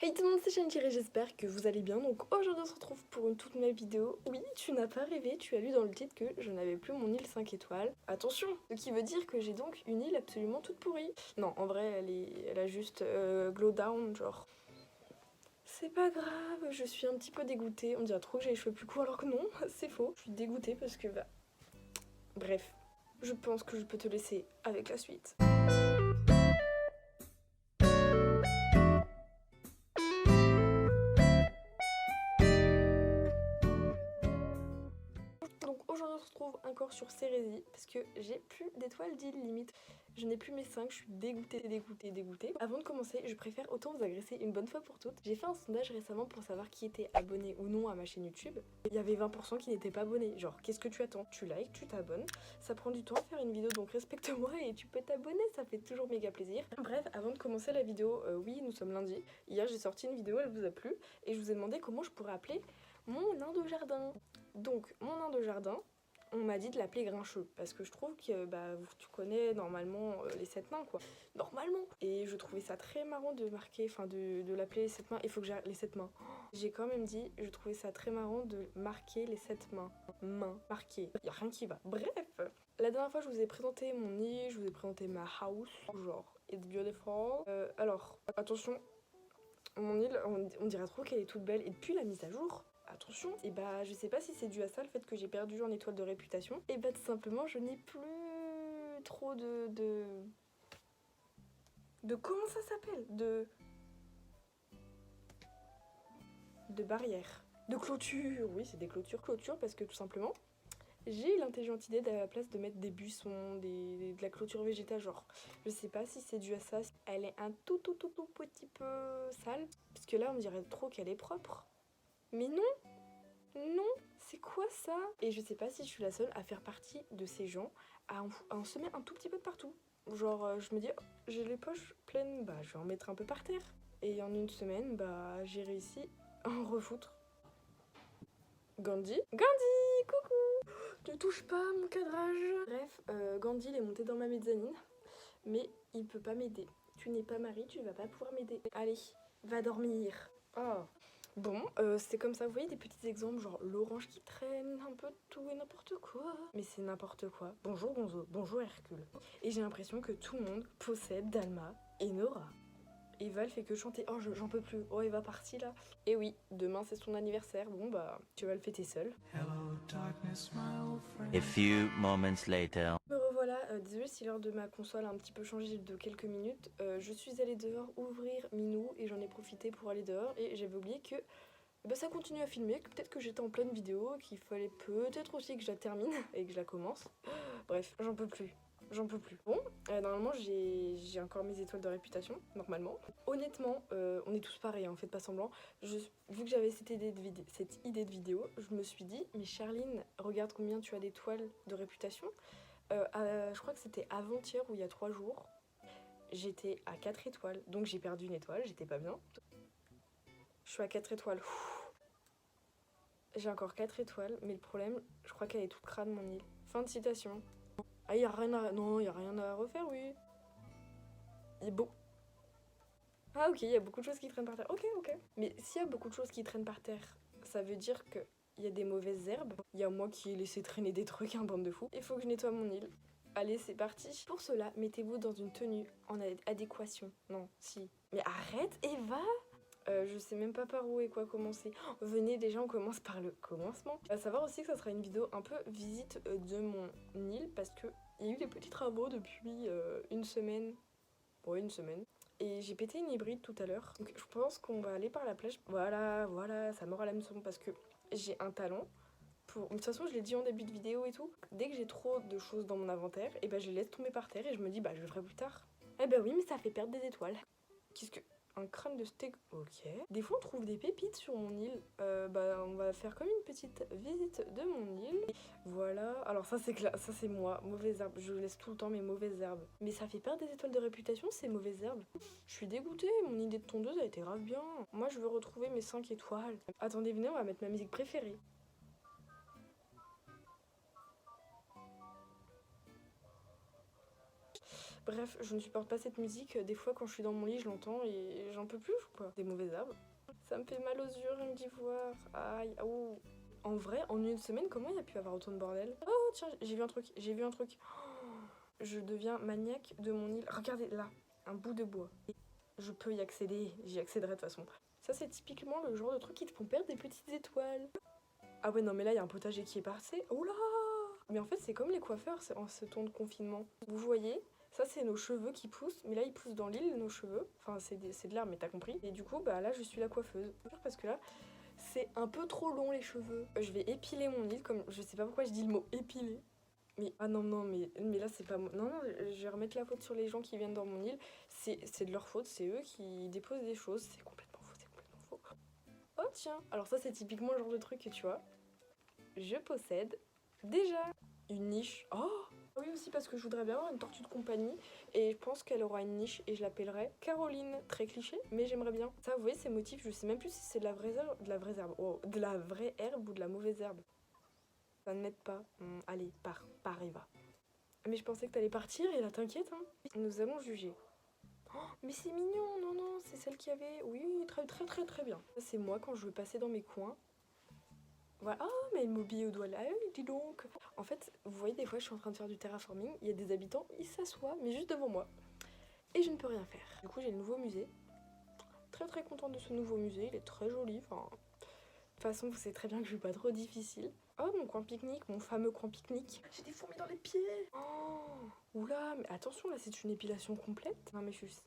Hey tout le monde, c'est Shantir et j'espère que vous allez bien. Donc aujourd'hui on se retrouve pour une toute nouvelle vidéo. Oui, tu n'as pas rêvé, tu as lu dans le titre que je n'avais plus mon île 5 étoiles. Attention, ce qui veut dire que j'ai donc une île absolument toute pourrie. Non, en vrai elle a juste glow down, genre. C'est pas grave, je suis un petit peu dégoûtée. On dirait trop que j'ai les cheveux plus courts alors que non, c'est faux. Je suis dégoûtée parce que bah... Bref, je pense que je peux te laisser avec la suite. Donc aujourd'hui on se retrouve encore sur Cérésie parce que j'ai plus d'étoiles d'île limite. Je n'ai plus mes 5, je suis dégoûtée. Avant de commencer, je préfère autant vous agresser une bonne fois pour toutes. J'ai fait un sondage récemment pour savoir qui était abonné ou non à ma chaîne YouTube. Il y avait 20% qui n'étaient pas abonnés. Genre, qu'est-ce que tu attends? Tu likes, tu t'abonnes. Ça prend du temps à faire une vidéo, donc respecte-moi et tu peux t'abonner, ça fait toujours méga plaisir. Bref, avant de commencer la vidéo, oui, nous sommes lundi. Hier, j'ai sorti une vidéo, elle vous a plu. Et je vous ai demandé comment je pourrais appeler mon nain de jardin. Donc, mon nain de jardin, on m'a dit de l'appeler Grincheux parce que je trouve que bah, tu connais normalement les 7 mains quoi. Normalement. Et je trouvais ça très marrant de marquer, enfin de l'appeler les 7 mains. Il faut que j'ai les 7 mains. J'ai quand même dit, je trouvais ça très marrant de marquer les 7 mains. Mains, marquées. Y a rien qui va. Bref. La dernière fois je vous ai présenté mon nid, je vous ai présenté ma house. Genre, it's beautiful. Alors, attention. Mon île, on dirait trop qu'elle est toute belle. Et depuis la mise à jour, attention, et bah je sais pas si c'est dû à ça, le fait que j'ai perdu en étoile de réputation. Et bah tout simplement, je n'ai plus trop de comment ça s'appelle de barrières. De clôture, oui c'est des clôtures. Clôture parce que tout simplement, j'ai eu l'intelligente idée à la place de mettre des buissons, de la clôture végétale, genre. Je sais pas si c'est dû à ça. Elle est un tout petit peu sale. Parce que là, on dirait trop qu'elle est propre. Mais non, non, c'est quoi ça? Et je sais pas si je suis la seule à faire partie de ces gens, à en semer un tout petit peu de partout. Genre, je me dis, oh, j'ai les poches pleines, bah je vais en mettre un peu par terre. Et en une semaine, bah j'ai réussi à en refoutre. Gandhi? Gandhi, coucou! Ne touche pas à mon cadrage. Bref, Gandhi il est monté dans ma mezzanine, mais il peut pas m'aider. Tu n'es pas Marie, tu vas pas pouvoir m'aider. Allez, va dormir. Oh. Bon, c'est comme ça, vous voyez des petits exemples, genre l'orange qui traîne, un peu de tout et n'importe quoi. Mais c'est n'importe quoi. Bonjour Gonzo, bonjour Hercule. Et j'ai l'impression que tout le monde possède Dalma et Nora. Eva elle fait que chanter, oh j'en peux plus, oh Eva partie là. Et oui, demain c'est son anniversaire, bon bah tu vas le fêter seule. A few moments later. Me revoilà, désolée si l'heure de ma console a un petit peu changé de quelques minutes. Je suis allée dehors ouvrir Minou et j'en ai profité pour aller dehors et j'avais oublié que bah, ça continue à filmer, que peut-être que j'étais en pleine vidéo, qu'il fallait peut-être aussi que je la termine et que je la commence. Bref, j'en peux plus. J'en peux plus. Bon, normalement j'ai encore mes étoiles de réputation, normalement. Honnêtement, on est tous pareils, hein, faites pas semblant. Vu que j'avais cette idée de vidéo, je me suis dit, mais Charline, regarde combien tu as d'étoiles de réputation. Je crois que c'était avant-hier ou il y a 3 jours. J'étais à 4 étoiles, donc j'ai perdu une étoile, j'étais pas bien. Je suis à 4 étoiles. J'ai encore 4 étoiles, mais le problème, je crois qu'elle est toute crade mon île. Fin de citation. Ah, y'a rien à... Non, y a rien à refaire, oui. Il est beau. Ah ok, il y a beaucoup de choses qui traînent par terre. Ok. Mais s'il y a beaucoup de choses qui traînent par terre, ça veut dire que il y a des mauvaises herbes. Il y a moi qui ai laissé traîner des trucs, un bande de fous. Il faut que je nettoie mon île. Allez, c'est parti. Pour cela, mettez-vous dans une tenue en adéquation. Non, si. Mais arrête, Eva! Je sais même pas par où et quoi commencer. Oh, venez, déjà on commence par le commencement. À savoir aussi que ça sera une vidéo un peu visite de mon île parce que il y a eu des petits travaux depuis une semaine. Ouais, une semaine. Et j'ai pété une hybride tout à l'heure. Donc je pense qu'on va aller par la plage. Voilà, ça m'aura la leçon parce que j'ai un talent. De toute façon, je l'ai dit en début de vidéo et tout. Dès que j'ai trop de choses dans mon inventaire, et ben je les laisse tomber par terre et je me dis bah je le ferai plus tard. Eh ben oui, mais ça fait perdre des étoiles. Qu'est-ce que... Un crâne de steak, ok. Des fois on trouve des pépites sur mon île. Bah on va faire comme une petite visite de mon île. Voilà, alors ça c'est moi, mauvaises herbes. Je laisse tout le temps mes mauvaises herbes. Mais ça fait perdre des étoiles de réputation ces mauvaises herbes. Je suis dégoûtée, mon idée de tondeuse a été grave bien. Moi je veux retrouver mes 5 étoiles. Attendez, venez, on va mettre ma musique préférée. Bref, je ne supporte pas cette musique. Des fois, quand je suis dans mon lit, je l'entends et j'en peux plus, quoi. Des mauvaises herbes. Ça me fait mal aux yeux, rien que d'y voir. Aïe, oh. En vrai, en une semaine, comment il y a pu avoir autant de bordel? Oh, tiens, j'ai vu un truc, Je deviens maniaque de mon île. Regardez, là, un bout de bois. Je peux y accéder, j'y accéderai de toute façon. Ça, c'est typiquement le genre de truc qui te font perdre des petites étoiles. Ah ouais, non, mais là, il y a un potager qui est passé. Oh là! Mais en fait, c'est comme les coiffeurs en ce temps de confinement. Vous voyez, ça, c'est nos cheveux qui poussent. Mais là, ils poussent dans l'île, nos cheveux. Enfin, c'est de l'herbe, mais t'as compris. Et du coup, bah là, je suis la coiffeuse. Parce que là, c'est un peu trop long, les cheveux. Je vais épiler mon île, comme je sais pas pourquoi je dis le mot épiler. Mais ah non, non, mais là, c'est pas moi. Non, non, je vais remettre la faute sur les gens qui viennent dans mon île. C'est de leur faute, c'est eux qui déposent des choses. C'est complètement faux, c'est complètement faux. Oh, tiens. Alors, ça, c'est typiquement le genre de truc que tu vois. Je possède déjà une niche. Oh! Oui, aussi parce que je voudrais bien avoir une tortue de compagnie et je pense qu'elle aura une niche et je l'appellerai Caroline. Très cliché, mais j'aimerais bien. Ça, vous voyez, ces motifs, je sais même plus si c'est de la vraie herbe, de la vraie herbe ou de la mauvaise herbe. Ça ne m'aide pas. Allez, pars Eva. Mais je pensais que t'allais partir et là, t'inquiète, hein. Nous allons juger. Oh, mais c'est mignon, non, non, c'est celle qui avait... Oui, très, très, très, très bien. Ça, c'est moi quand je veux passer dans mes coins. Voilà. Oh, mais elle m'obéit au doigt là, dis donc. En fait, vous voyez, des fois, je suis en train de faire du terraforming. Il y a des habitants, ils s'assoient, mais juste devant moi. Et je ne peux rien faire. Du coup, j'ai le nouveau musée. Très, très contente de ce nouveau musée. Il est très joli. Enfin, de toute façon, vous savez très bien que je suis pas trop difficile. Oh, mon coin pique-nique, mon fameux coin pique-nique. J'ai des fourmis dans les pieds. Oh, oula, mais attention, là, c'est une épilation complète. Non, mais je suis...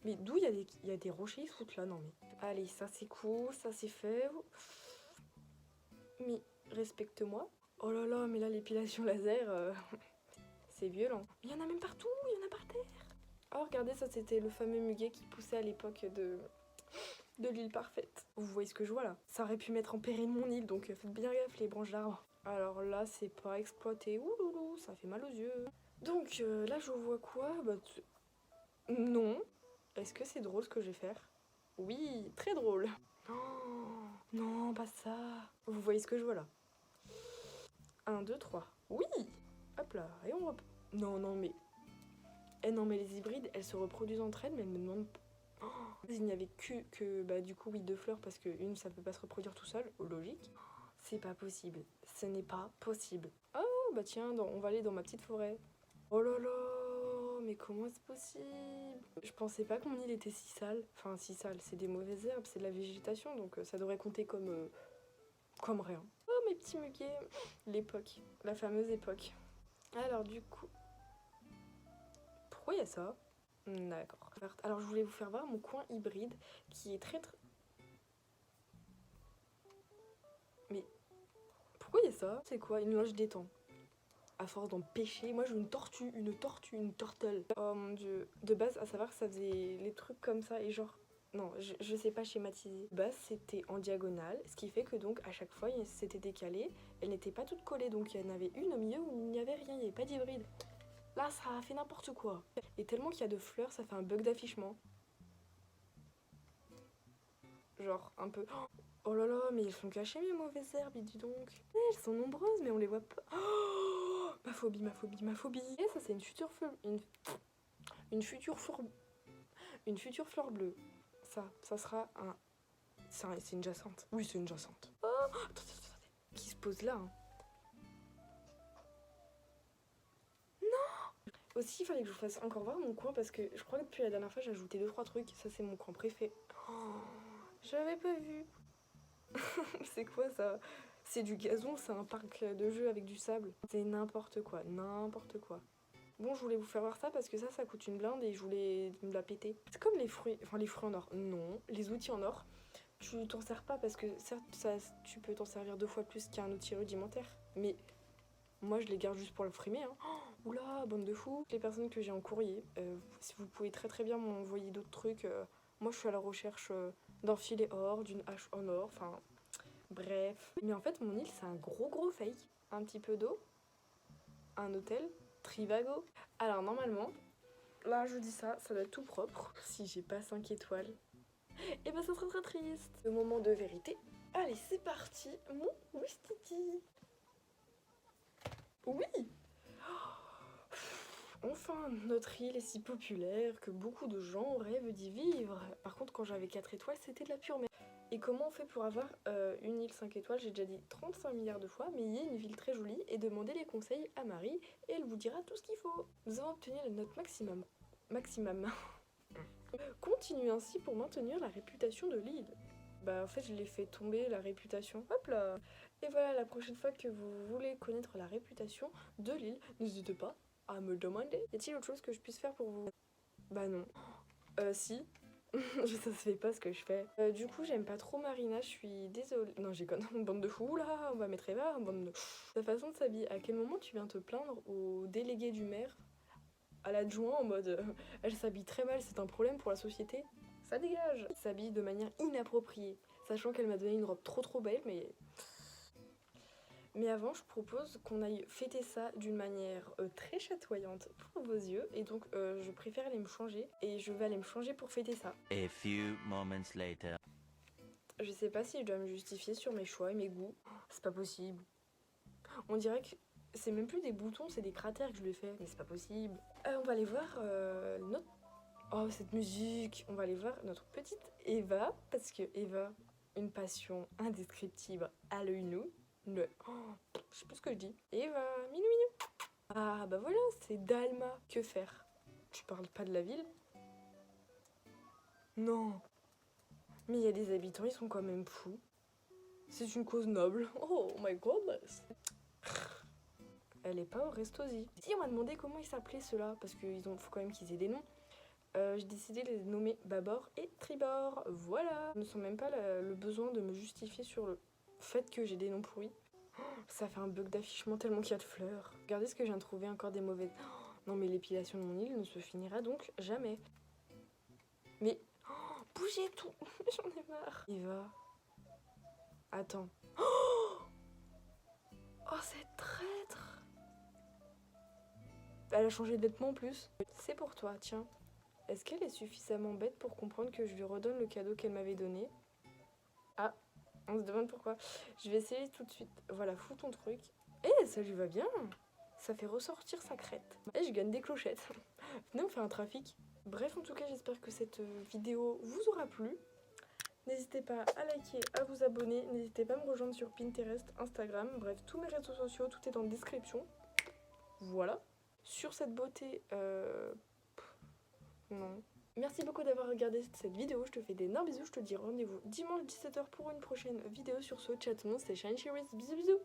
Mais d'où il y a des rochers, ils se foutent là? Non, mais... Allez, ça, c'est cool, ça, c'est fait. Mais respecte-moi. Oh là là, mais là, l'épilation laser, c'est violent. Il y en a même partout, il y en a par terre. Oh, regardez, ça, c'était le fameux muguet qui poussait à l'époque de l'île parfaite. Vous voyez ce que je vois là? Ça aurait pu mettre en péril mon île, donc faites bien gaffe les branches d'arbres. Alors là, c'est pas exploité. Ouloulou, ça fait mal aux yeux. Donc là, je vois quoi? Bah, non. Est-ce que c'est drôle ce que je vais faire? Oui, très drôle. Oh, non, pas ça. Vous voyez ce que je vois là? 1, 2, 3. Oui! Hop là, et on reprend. Non, non, mais... Eh non, mais les hybrides, elles se reproduisent entre elles, mais elles me demandent... Oh, il n'y avait que bah du coup, oui, 2 fleurs, parce qu'une, ça peut pas se reproduire tout seul, logique. C'est pas possible. Ce n'est pas possible. Oh, bah tiens, on va aller dans ma petite forêt. Oh là là, mais comment est-ce possible? Je pensais pas que mon île était si sale. Enfin, si sale, c'est des mauvaises herbes, c'est de la végétation, donc ça devrait compter comme rien. Oh, mes petits muguets. L'époque, la fameuse époque. Alors du coup... Pourquoi il y a ça? D'accord. Alors je voulais vous faire voir mon coin hybride qui est très... Mais pourquoi il y a ça? C'est quoi? Une loge d'étang. À force d'en pêcher, moi j'ai une tortue, une tortelle. Oh mon dieu. De base, à savoir que ça faisait les trucs comme ça et genre... Non, je sais pas schématiser. De base, c'était en diagonale, ce qui fait que donc à chaque fois, c'était décalé. Elle n'était pas toute collée, donc il y en avait une au milieu où il n'y avait rien, il n'y avait pas d'hybride. Là, ça a fait n'importe quoi. Et tellement qu'il y a de fleurs, ça fait un bug d'affichement. Genre, un peu... Oh là là, mais elles sont cachées mes mauvaises herbes, dis donc. Elles sont nombreuses, mais on les voit pas. Oh, ma phobie, ma phobie, ma phobie. Et ça, c'est une future fleur... Une future fleur bleue. Ça sera un... C'est une jacinthe. Oui, c'est une jacinthe. Oh, attendez. Qui se pose là, hein. Aussi, il fallait que je vous fasse encore voir mon coin parce que je crois que depuis la dernière fois, j'ai ajouté 2-3 trucs. Ça, c'est mon coin préféré. Oh, j'avais pas vu. C'est quoi ça? C'est du gazon, c'est un parc de jeux avec du sable. C'est n'importe quoi, n'importe quoi. Bon, je voulais vous faire voir ça parce que ça coûte une blinde et je voulais me la péter. C'est comme les fruits, enfin les fruits en or. Non, les outils en or, tu t'en sers pas parce que certes, tu peux t'en servir 2 fois plus qu'un outil rudimentaire. Mais moi, je les garde juste pour le frimer, hein. Oula, bande de fous. Les personnes que j'ai en courrier, si vous pouvez très très bien m'envoyer d'autres trucs. Moi, je suis à la recherche d'un filet or, d'une hache en or, enfin, bref. Mais en fait, mon île, c'est un gros fake. Un petit peu d'eau, un hôtel, Trivago. Alors, normalement, là, je dis ça doit être tout propre. Si j'ai pas 5 étoiles, et ben ça serait très triste. Le moment de vérité. Allez, c'est parti, mon Wistiti. Oui! Enfin, notre île est si populaire que beaucoup de gens rêvent d'y vivre. Par contre, quand j'avais 4 étoiles, c'était de la pure merde. Et comment on fait pour avoir une île 5 étoiles? J'ai déjà dit 35 milliards de fois, mais il y a une ville très jolie et demandez les conseils à Marie et elle vous dira tout ce qu'il faut. Nous avons obtenu la note maximum. Continue ainsi pour maintenir la réputation de l'île. Bah en fait je l'ai fait tomber la réputation. Hop là. Et voilà, la prochaine fois que vous voulez connaître la réputation de l'île, n'hésitez pas à me demander. Y a-t-il autre chose que je puisse faire pour vous? Bah non. Si. Ça se fait pas ce que je fais. Du coup j'aime pas trop Marina, je suis désolée. Non j'ai connu une bande de fous là, on va mettre Eva, une bande de... Ta façon de s'habiller, à quel moment tu viens te plaindre au délégué du maire, à l'adjoint en mode elle s'habille très mal, c'est un problème pour la société? Ça dégage. Elle s'habille de manière inappropriée, sachant qu'elle m'a donné une robe trop belle, mais avant je propose qu'on aille fêter ça d'une manière très chatoyante pour vos yeux, et donc je préfère aller me changer, et je vais aller me changer pour fêter ça. A few moments later. Je sais pas si je dois me justifier sur mes choix et mes goûts. C'est pas possible. On dirait que c'est même plus des boutons, c'est des cratères que je lui ai fait, mais c'est pas possible. On va aller voir notre... Oh, cette musique! On va aller voir notre petite Eva, parce que Eva, une passion indescriptible à l'œil nu. Je sais plus ce que je dis. Eva, minou minou! Ah, bah voilà, c'est Dalma. Que faire? Tu parles pas de la ville? Non! Mais il y a des habitants, ils sont quand même fous. C'est une cause noble. Oh my goodness! Elle est pas au Restosi. Si, on m'a demandé comment ils s'appelaient ceux-là, parce qu'il faut quand même qu'ils aient des noms. J'ai décidé de les nommer Babord et Tribord. Voilà. Je ne sens même pas le besoin de me justifier sur le fait que j'ai des noms pourris. Oh, ça fait un bug d'affichement tellement qu'il y a de fleurs. Regardez ce que je viens de trouver, encore des mauvaises... Oh, non mais l'épilation de mon île ne se finira donc jamais. Mais... Oh, bougez tout. J'en ai marre. Eva. Attends. Oh, cette traître. Elle a changé de vêtements en plus. C'est pour toi, tiens. Est-ce qu'elle est suffisamment bête pour comprendre que je lui redonne le cadeau qu'elle m'avait donné? Ah, on se demande pourquoi. Je vais essayer tout de suite. Voilà, fous ton truc. Eh, ça lui va bien. Ça fait ressortir sa crête. Et je gagne des clochettes. Venez, on fait un trafic. Bref, en tout cas, j'espère que cette vidéo vous aura plu. N'hésitez pas à liker, à vous abonner. N'hésitez pas à me rejoindre sur Pinterest, Instagram. Bref, tous mes réseaux sociaux, tout est en description. Voilà. Sur cette beauté... Non. Merci beaucoup d'avoir regardé cette vidéo, je te fais d'énormes bisous, je te dis rendez-vous dimanche 17h pour une prochaine vidéo. Sur ce, chat, mon c'est Shine Cherries, bisous bisous.